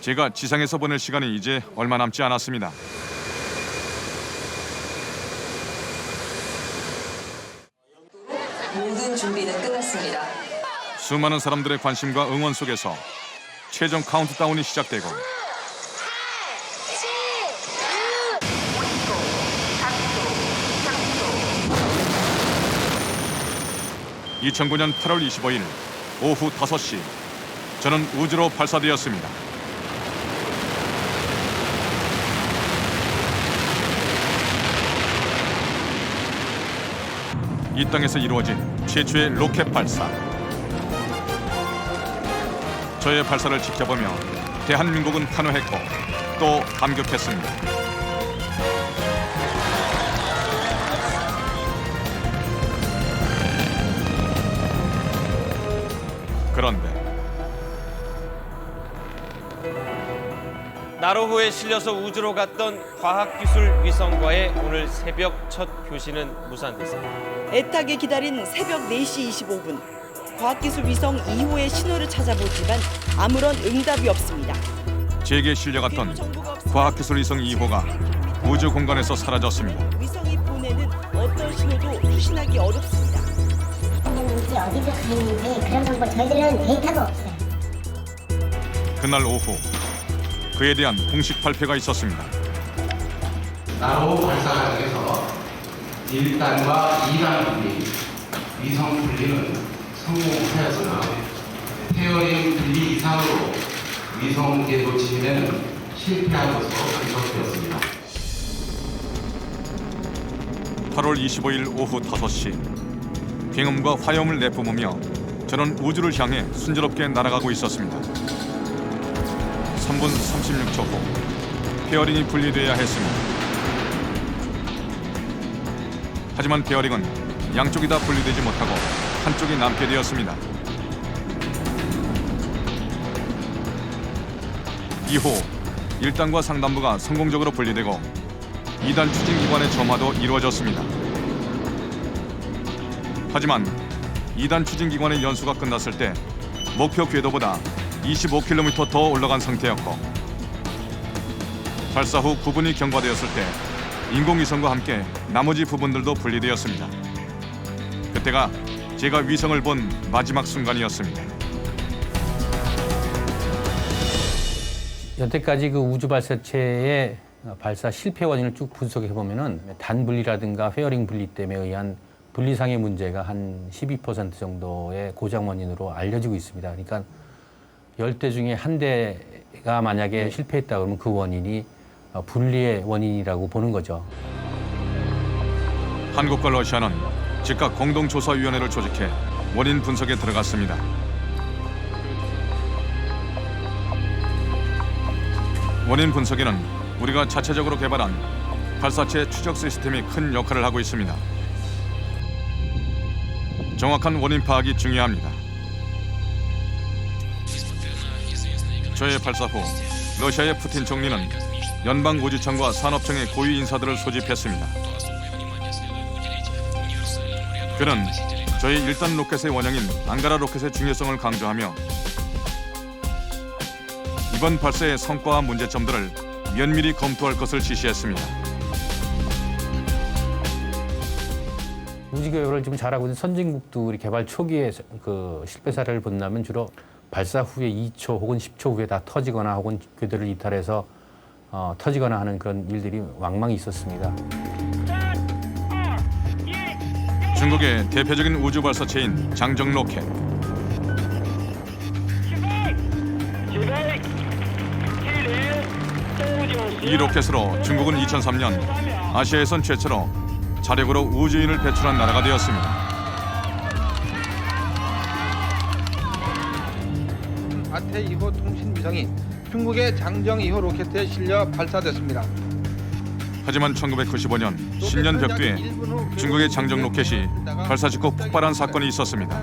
제가 지상에서 보낼 시간이 이제 얼마 남지 않았습니다. 모든 준비는 끝났습니다. 수많은 사람들의 관심과 응원 속에서 최종 카운트다운이 시작되고 2009년 8월 25일 오후 5시, 저는 우주로 발사되었습니다. 이 땅에서 이루어진 최초의 로켓 발사. 저의 발사를 지켜보며 대한민국은 환호했고 또 감격했습니다. 그런데 나로호에 실려서 우주로 갔던 과학기술 위성과의 오늘 새벽 첫 교신은 무산됐습니다. 애타게 기다린 새벽 4시 25분. 과학기술 위성 2호의 신호를 찾아보지만 아무런 응답이 없습니다. 제게 실려갔던 과학기술 위성 2호가 우주 공간에서 사라졌습니다. 위성이 보내는 어떤 신호도 수신하기 어렵습니다. 우주 어디서 가 있는지 그런 정보 저희들은 데이터가 없어요. 그날 오후 그에 대한 공식 발표가 있었습니다. 나로호 발사 과정에서 1단과 2단 분리, 위성 분리는 성공하였으나 페어링 분리 이상으로 위성 궤도 침해는 실패한 것으로 분석되었습니다. 8월 25일 오후 5시 굉음과 화염을 내뿜으며 저는 우주를 향해 순조롭게 날아가고 있었습니다. 3분 36초 후 페어링이 분리돼야 했습니다. 하지만 페어링은 양쪽이 다 분리되지 못하고 한쪽이 남게 되었습니다. 이후 1단과 상단부가 성공적으로 분리되고 2단 추진기관의 점화도 이루어졌습니다. 하지만 2단 추진기관의 연수가 끝났을 때 목표 궤도보다 25km 더 올라간 상태였고 발사 후 구분이 경과되었을 때 인공위성과 함께 나머지 부분들도 분리되었습니다. 그때가 제가 위성을 본 마지막 순간이었습니다. 여태까지 그 우주 발사체의 발사 실패 원인을 쭉 분석해 보면은 단 분리라든가 페어링 분리 때문에 의한 분리상의 문제가 한 12% 정도의 고장 원인으로 알려지고 있습니다. 그러니까 10대 중에 한 대가 만약에 실패했다 그러면 그 원인이 분리의 원인이라고 보는 거죠. 한국과 러시아는 즉각 공동조사위원회를 조직해 원인 분석에 들어갔습니다. 원인 분석에는 우리가 자체적으로 개발한 발사체 추적 시스템이 큰 역할을 하고 있습니다. 정확한 원인 파악이 중요합니다. 저의 발사 후 러시아의 푸틴 총리는 연방우주청과 산업청의 고위 인사들을 소집했습니다. 그는 저희 1단 로켓의 원형인 앙가라 로켓의 중요성을 강조하며 이번 발사의 성과와 문제점들을 면밀히 검토할 것을 지시했습니다. 우주 개발을 지금 잘하고 있는 선진국들이 개발 초기에 그 실패 사례를 본다면 주로 발사 후에 2초 혹은 10초 후에 다 터지거나 혹은 궤도를 이탈해서 터지거나 하는 그런 일들이 왕왕 있었습니다. 중국의 대표적인 우주 발사체인 장정 로켓. 이 로켓으로 중국은 2003년 아시아에선 최초로 자력으로 우주인을 배출한 나라가 되었습니다. 아태 2호 통신 위성이 중국의 장정 2호 로켓에 실려 발사됐습니다. 하지만 1995년 신년 벽두에 중국의 장정 로켓이 발사 직후 폭발한 사건이 있었습니다.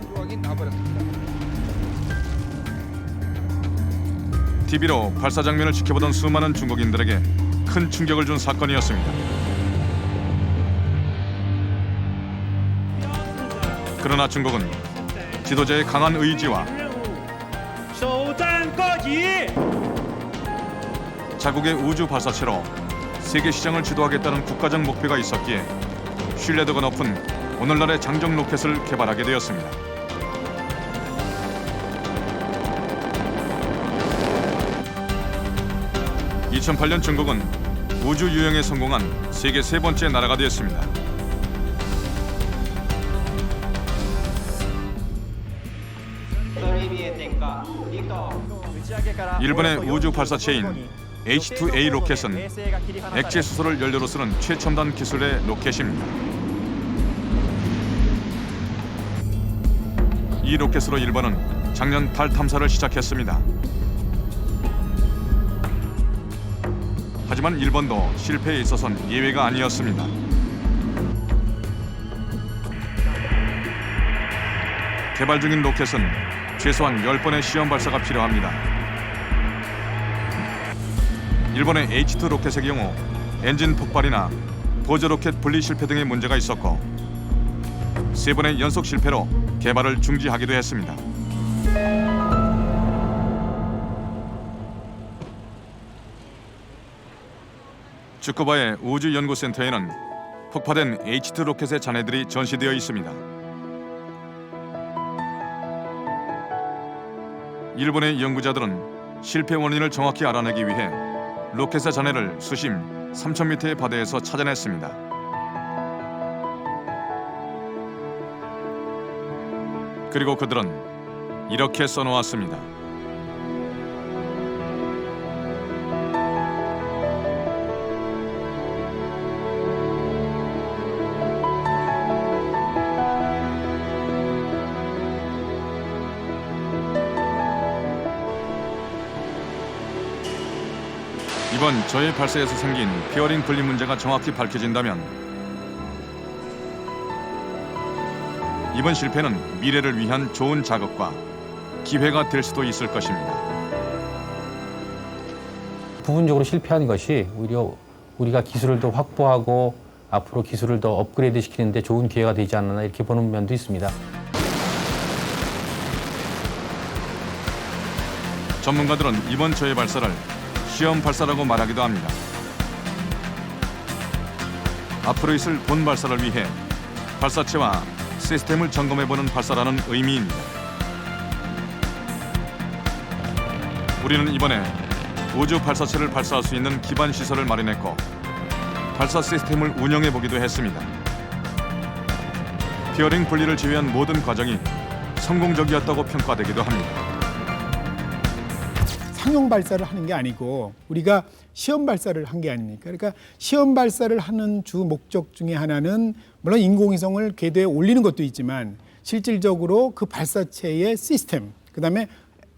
TV로 발사 장면을 지켜보던 수많은 중국인들에게 큰 충격을 준 사건이었습니다. 그러나 중국은 지도자의 강한 의지와 자국의 우주 발사체로 세계 시장을 주도하겠다는 국가적 목표가 있었기에 신뢰도가 높은 오늘날의 장정 로켓을 개발하게 되었습니다. 2008년 중국은 우주 유영에 성공한 세계 세 번째 나라가 되었습니다. 일본의 우주 발사체인 H2A 로켓은 액체 수소를 연료로 쓰는 최첨단 기술의 로켓입니다. 이 로켓으로 일본은 작년 달 탐사를 시작했습니다. 하지만 일본도 실패에 있어서는 예외가 아니었습니다. 개발 중인 로켓은 최소한 10번의 시험 발사가 필요합니다. 일본의 H2 로켓의 경우 엔진 폭발이나 보조 로켓 분리 실패 등의 문제가 있었고 3번의 연속 실패로 개발을 중지하기도 했습니다. 츠쿠바의 우주연구센터에는 폭파된 H2 로켓의 잔해들이 전시되어 있습니다. 일본의 연구자들은 실패 원인을 정확히 알아내기 위해 로켓의 잔해를 수심 3,000m의 바다에서 찾아냈습니다. 그리고 그들은 이렇게 써놓았습니다. 이번 저의 발사에서 생긴 페어링 분리 문제가 정확히 밝혀진다면 이번 실패는 미래를 위한 좋은 자극과 기회가 될 수도 있을 것입니다. 부분적으로 실패한 것이 오히려 우리가 기술을 더 확보하고 앞으로 기술을 더 업그레이드 시키는 데 좋은 기회가 되지 않았나 이렇게 보는 면도 있습니다. 전문가들은 이번 저의 발사를 시험 발사라고 말하기도 합니다. 앞으로 있을 본 발사를 위해 발사체와 시스템을 점검해보는 발사라는 의미입니다. 우리는 이번에 우주 발사체를 발사할 수 있는 기반 시설을 마련했고 발사 시스템을 운영해보기도 했습니다. 페어링 분리를 제외한 모든 과정이 성공적이었다고 평가되기도 합니다. 상용 발사를 하는 게 아니고 우리가 시험 발사를 한 게 아닙니까? 그러니까 시험 발사를 하는 주 목적 중에 하나는 물론 인공위성을 궤도에 올리는 것도 있지만 실질적으로 그 발사체의 시스템, 그다음에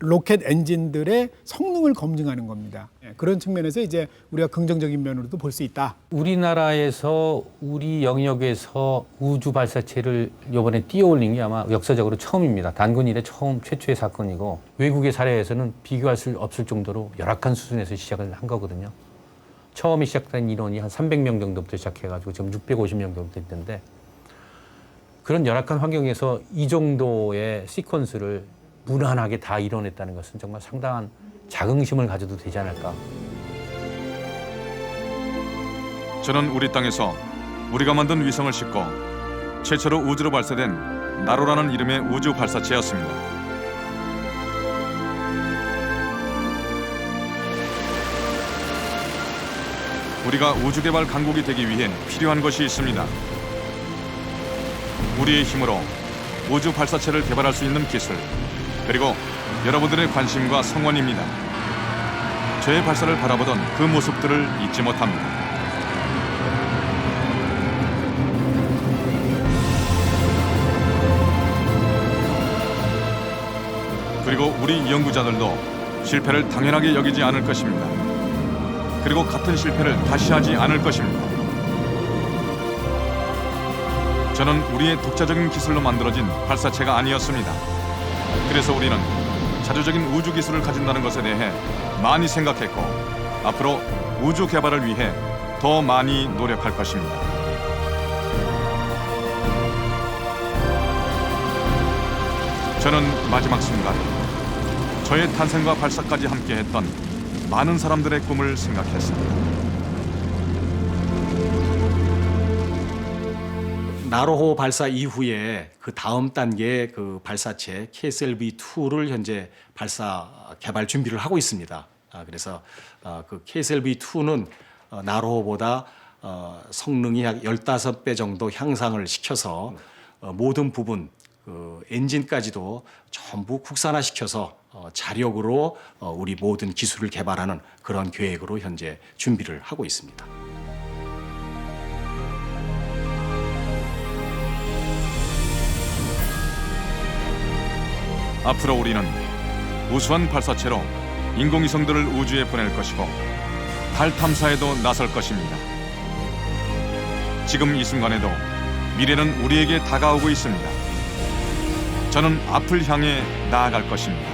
로켓 엔진들의 성능을 검증하는 겁니다. 그런 측면에서 이제 우리가 긍정적인 면으로도 볼 수 있다. 우리나라에서 우리 영역에서 우주 발사체를 이번에 띄워올린 게 아마 역사적으로 처음입니다. 단군 이래 최초의 사건이고 외국의 사례에서는 비교할 수 없을 정도로 열악한 수준에서 시작을 한 거거든요. 처음에 시작된 인원이 한 300명 정도부터 시작해가지고 지금 650명 정도 됐는데 그런 열악한 환경에서 이 정도의 시퀀스를 무난하게 다 이뤄냈다는 것은 정말 상당한 자긍심을 가져도 되지 않을까. 저는 우리 땅에서 우리가 만든 위성을 싣고 최초로 우주로 발사된 나로라는 이름의 우주 발사체였습니다. 우리가 우주 개발 강국이 되기 위해 필요한 것이 있습니다. 우리의 힘으로 우주 발사체를 개발할 수 있는 기술, 그리고 여러분들의 관심과 성원입니다. 저의 발사를 바라보던 그 모습들을 잊지 못합니다. 그리고 우리 연구자들도 실패를 당연하게 여기지 않을 것입니다. 그리고 같은 실패를 다시 하지 않을 것입니다. 저는 우리의 독자적인 기술로 만들어진 발사체가 아니었습니다. 그래서 우리는 자주적인 우주 기술을 가진다는 것에 대해 많이 생각했고 앞으로 우주 개발을 위해 더 많이 노력할 것입니다. 저는 마지막 순간 저의 탄생과 발사까지 함께했던 많은 사람들의 꿈을 생각했습니다. 나로호 발사 이후에 그 다음 단계의 그 발사체 KSLV-2를 현재 발사 개발 준비를 하고 있습니다. 그래서 그 KSLV-2는 나로호보다 성능이 약 15배 정도 향상을 시켜서 모든 부분 그 엔진까지도 전부 국산화시켜서 자력으로 우리 모든 기술을 개발하는 그런 계획으로 현재 준비를 하고 있습니다. 앞으로 우리는 우수한 발사체로 인공위성들을 우주에 보낼 것이고 달 탐사에도 나설 것입니다. 지금 이 순간에도 미래는 우리에게 다가오고 있습니다. 저는 앞을 향해 나아갈 것입니다.